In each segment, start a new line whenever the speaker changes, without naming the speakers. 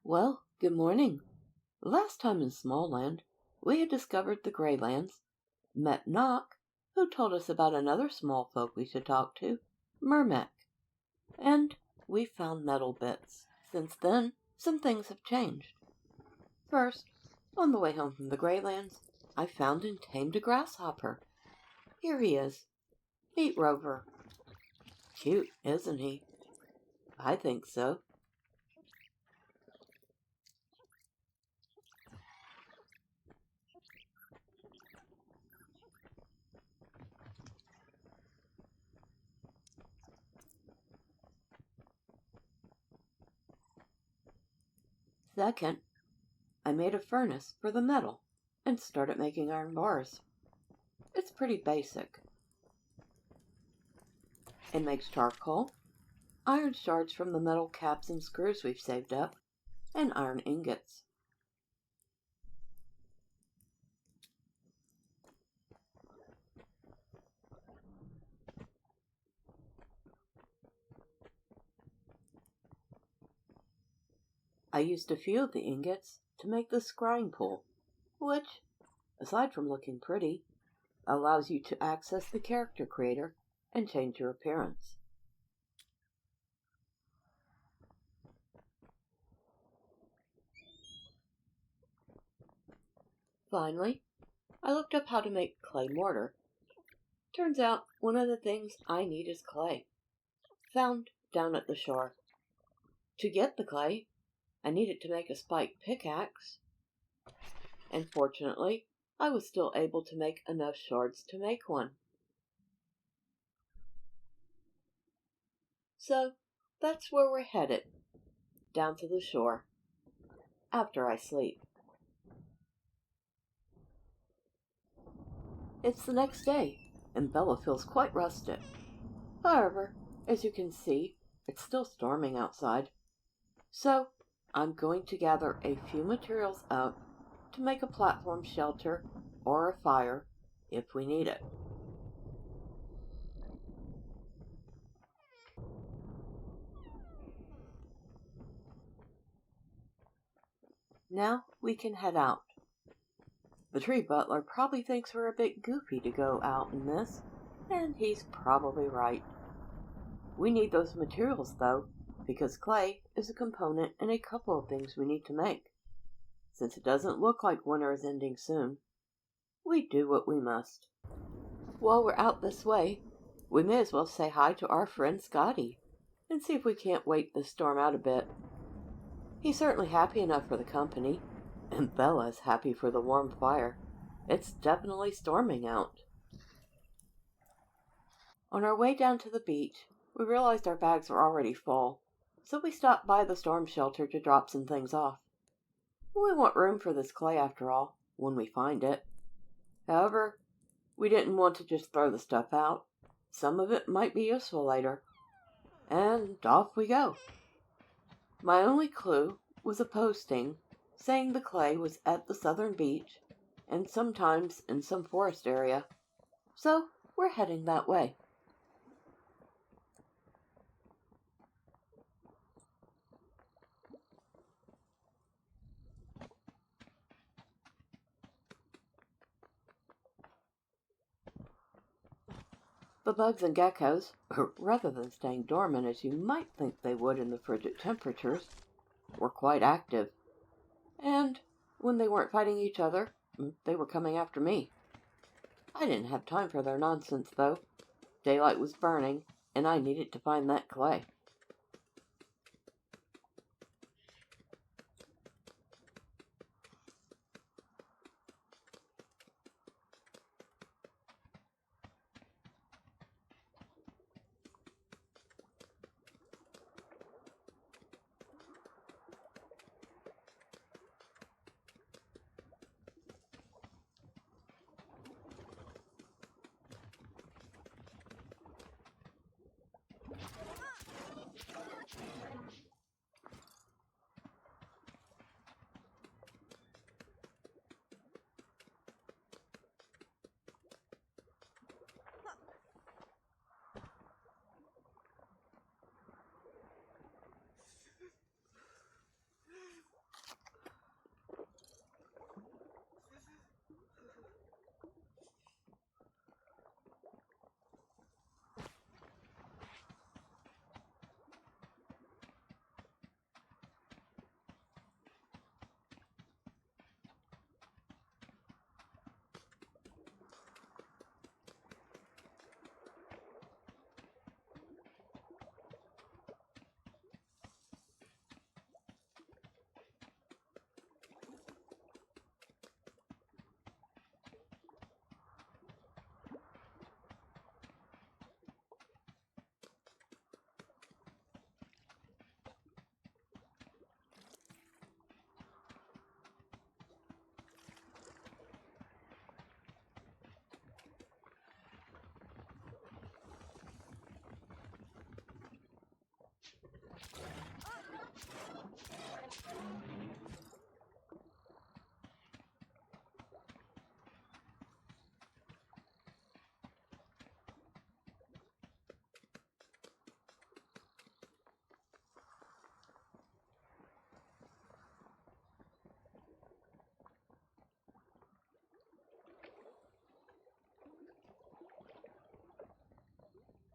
Well, good morning. Last time in Smalland, we had discovered the Greylands, met Knock, who told us about another small folk we should talk to, Mermek, and we found metal bits. Since then, some things have changed. First, on the way home from the Greylands, I found and tamed a grasshopper. Here he is. Meet Rover. Cute, isn't he? I think so. Second, I made a furnace for the metal and started making iron bars. It's pretty basic. It makes charcoal, iron shards from the metal caps and screws we've saved up, and iron ingots. I used a few of the ingots to make the scrying pool, which, aside from looking pretty, allows you to access the character creator and change your appearance. Finally, I looked up how to make clay mortar. Turns out one of the things I need is clay, found down at the shore. To get the clay, I needed to make a spiked pickaxe, and fortunately, I was still able to make enough shards to make one. So, that's where we're headed, down to the shore, after I sleep. It's the next day, and Bella feels quite rested. However, as you can see, it's still storming outside. So, I'm going to gather a few materials up to make a platform shelter or a fire if we need it. Now we can head out. The tree butler probably thinks we're a bit goofy to go out in this, and he's probably right. We need those materials though, because clay is a component in a couple of things we need to make. Since it doesn't look like winter is ending soon, we do what we must. While we're out this way, we may as well say hi to our friend Scotty and see if we can't wait the storm out a bit. He's certainly happy enough for the company, and Bella's happy for the warm fire. It's definitely storming out. On our way down to the beach, we realized our bags were already full, so we stopped by the storm shelter to drop some things off. We want room for this clay after all, when we find it. However, we didn't want to just throw the stuff out. Some of it might be useful later. And off we go. My only clue was a posting saying the clay was at the southern beach and sometimes in some forest area. So we're heading that way. The bugs and geckos, rather than staying dormant as you might think they would in the frigid temperatures, were quite active. And when they weren't fighting each other, they were coming after me. I didn't have time for their nonsense, though. Daylight was burning, and I needed to find that clay.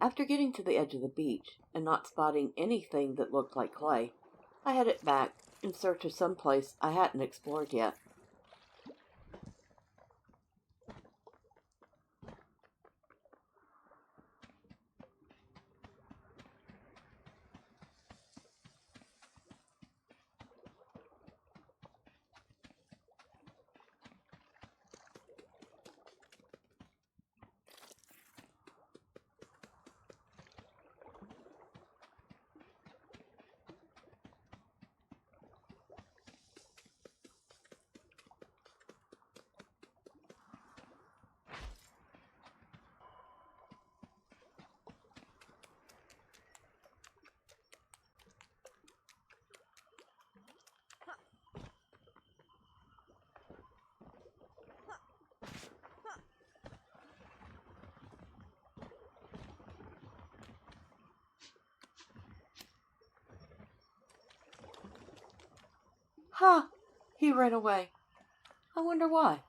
After getting to the edge of the beach and not spotting anything that looked like clay, I headed back in search of some place I hadn't explored yet. Ha! He ran away. I wonder why.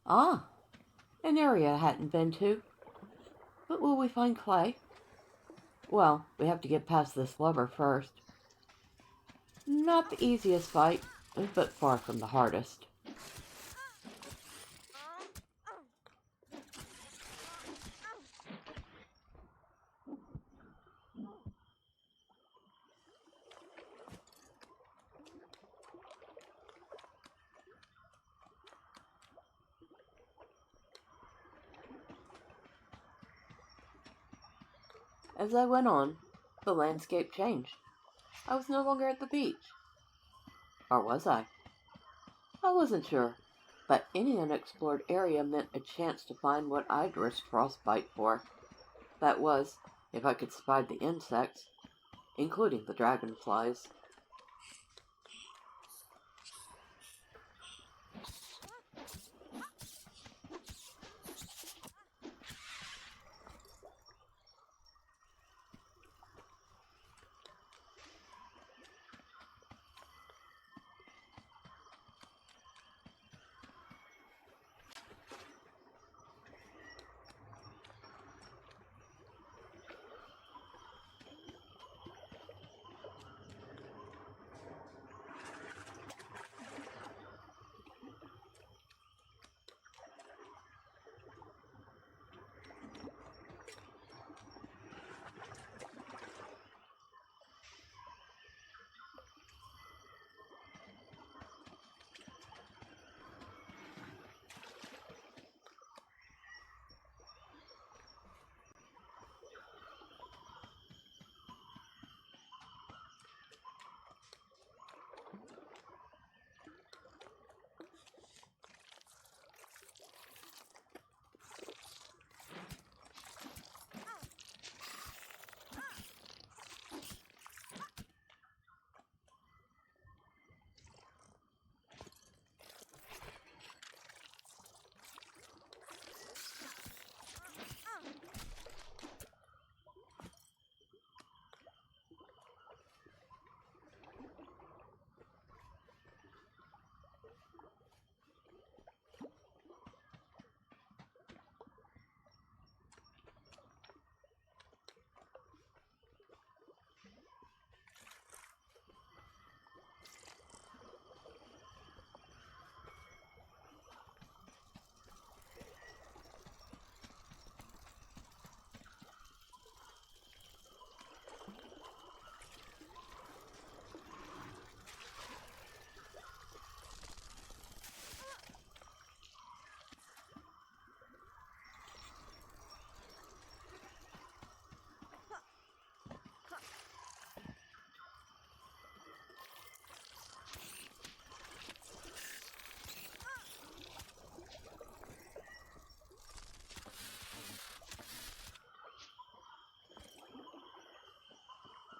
Ah, an area I hadn't been to. But will we find clay? Well, we have to get past this lubber first. Not the easiest fight, but far from the hardest. As I went on, the landscape changed. I was no longer at the beach. Or was I? I wasn't sure, but any unexplored area meant a chance to find what I'd risked frostbite for. That was, if I could survive the insects, including the dragonflies.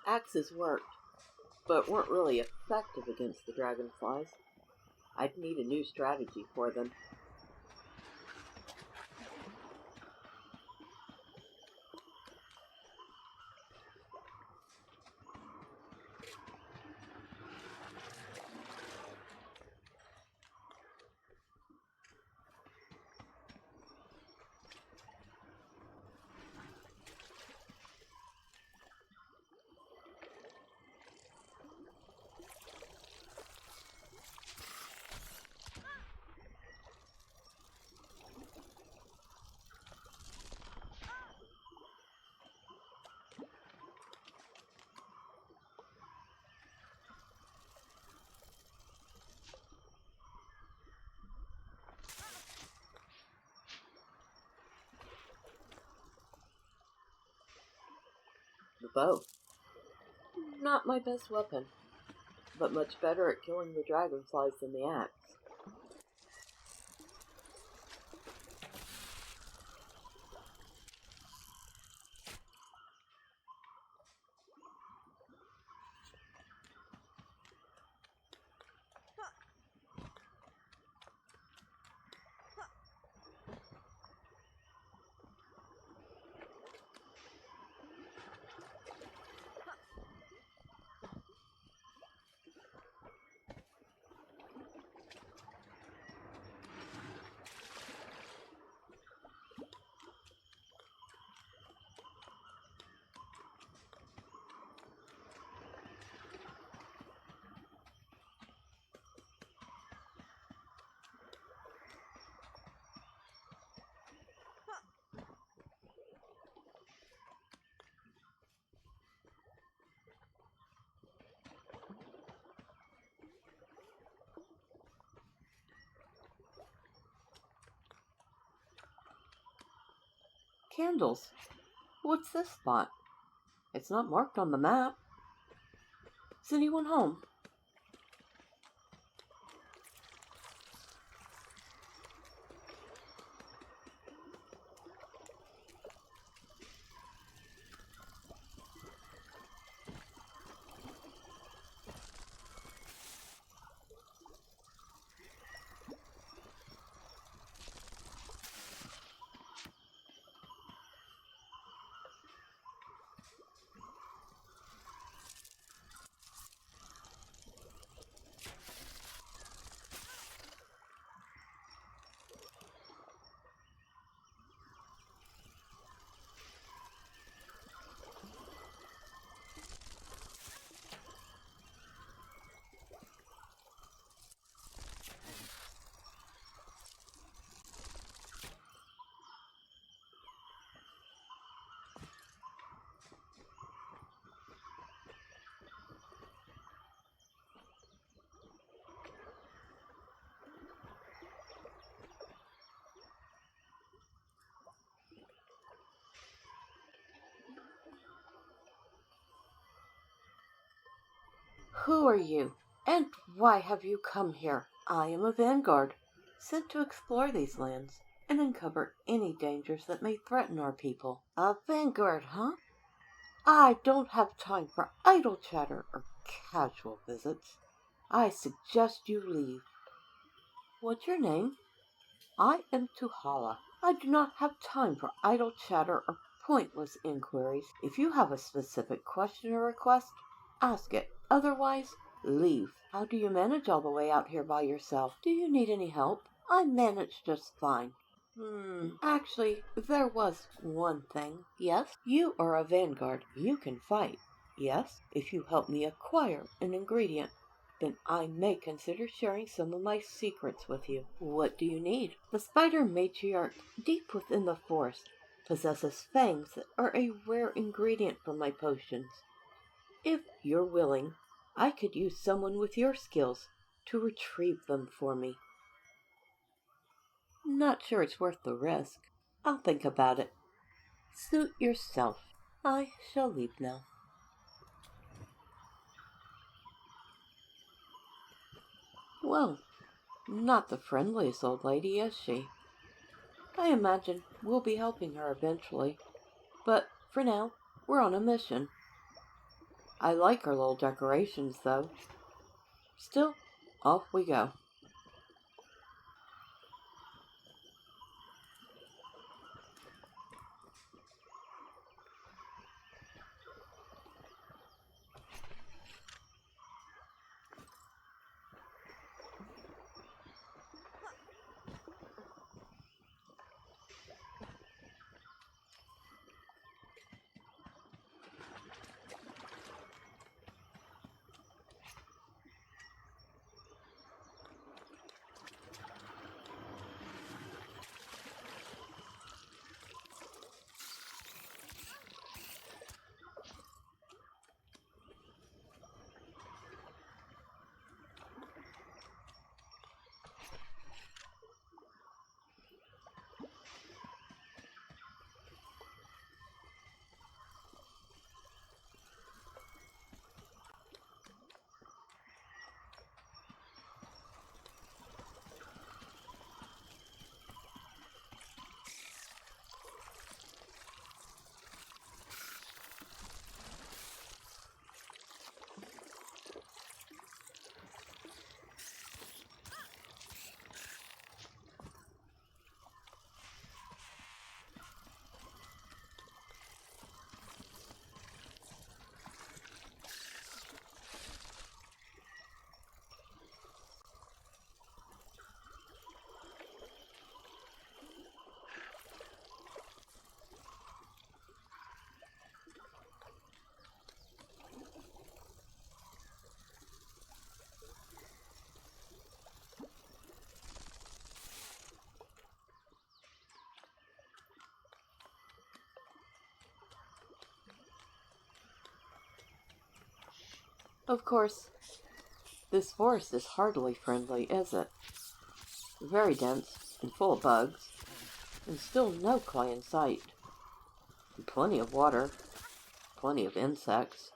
Axes worked, but weren't really effective against the dragonflies. I'd need a new strategy for them. The bow. Not my best weapon, but much better at killing the dragonflies than the axe. Candles. What's this spot? It's not marked on the map. Is anyone home? Who are you? And why have you come here? I am a vanguard, sent to explore these lands and uncover any dangers that may threaten our people. A vanguard, huh? I don't have time for idle chatter or casual visits. I suggest you leave. What's your name? I am Tuhala. I do not have time for idle chatter or pointless inquiries. If you have a specific question or request, ask it. Otherwise, leave. How do you manage all the way out here by yourself? Do you need any help? I manage just fine. Actually, there was one thing. Yes? You are a vanguard. You can fight. Yes? If you help me acquire an ingredient, then I may consider sharing some of my secrets with you. What do you need? The spider matriarch, deep within the forest, possesses fangs that are a rare ingredient for my potions. If you're willing, I could use someone with your skills to retrieve them for me. Not sure it's worth the risk. I'll think about it. Suit yourself. I shall leave now. Well, not the friendliest old lady, is she? I imagine we'll be helping her eventually, but for now, we're on a mission. I like our little decorations, though. Still, off we go. Of course, this forest is hardly friendly, is it? Very dense and full of bugs, and still no clay in sight. And plenty of water, plenty of insects.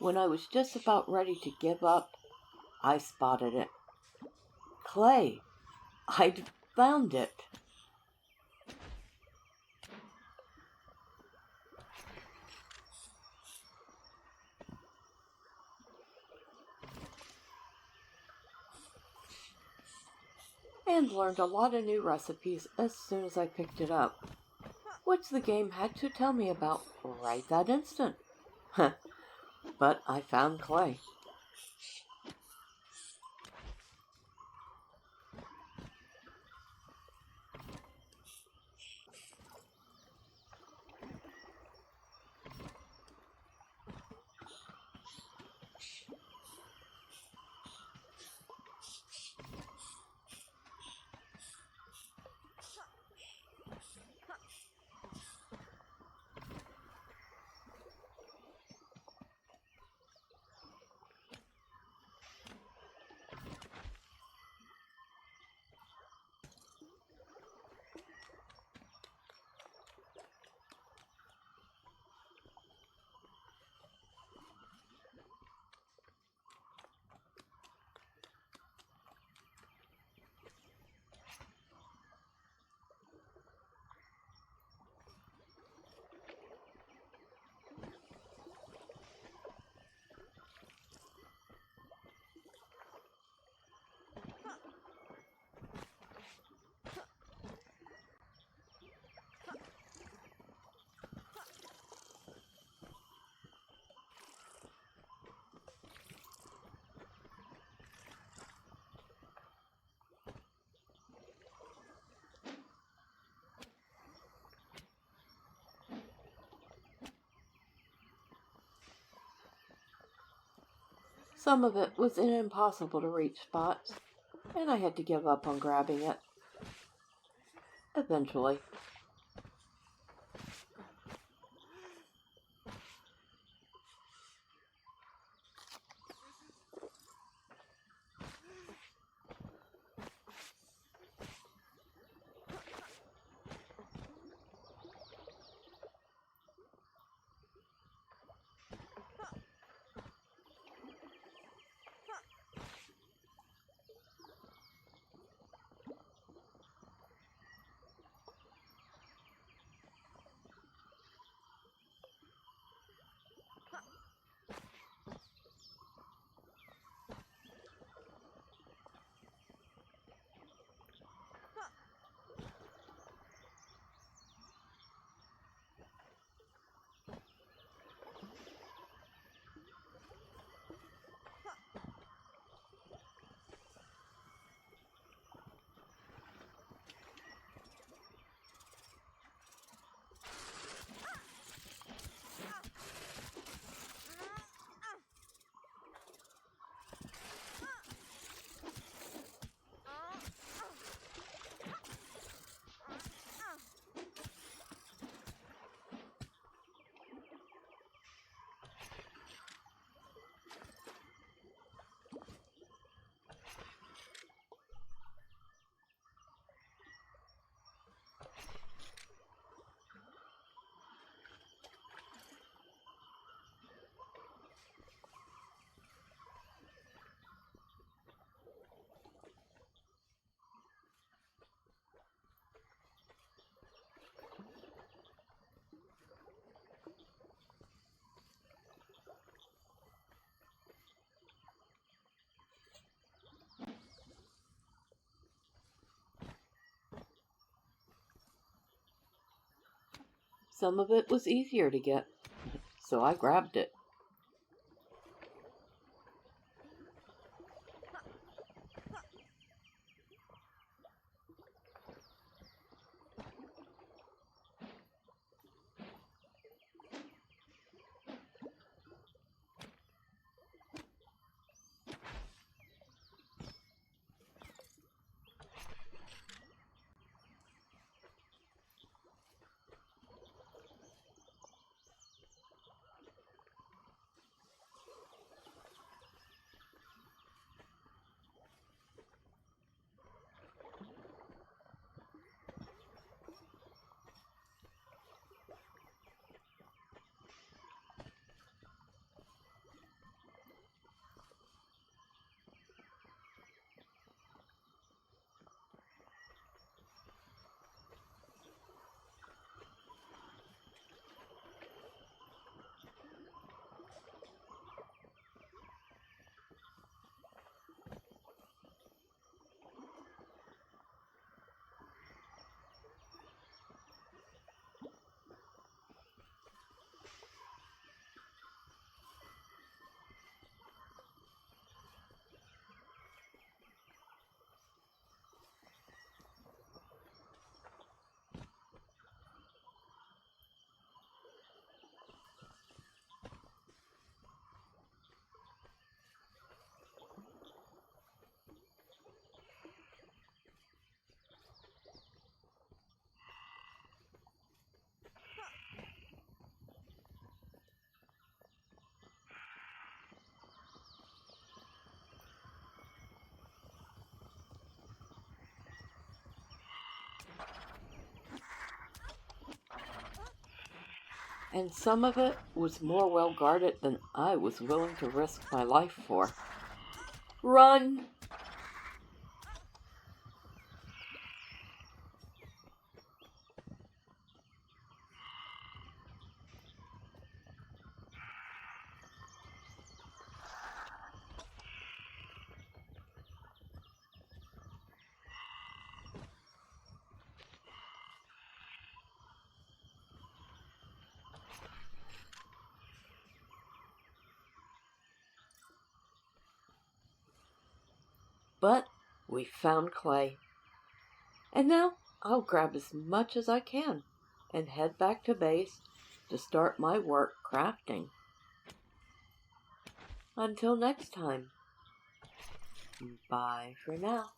When I was just about ready to give up, I spotted it. Clay! I'd found it. And learned a lot of new recipes as soon as I picked it up. which the game had to tell me about right that instant. But I found clay. Some of it was in impossible to reach spots, and I had to give up on grabbing it. Eventually. Some of it was easier to get, so I grabbed it. and some of it was more well guarded than I was willing to risk my life for. Run! But we found clay. And now I'll grab as much as I can and head back to base to start my work crafting. Until next time, bye for now.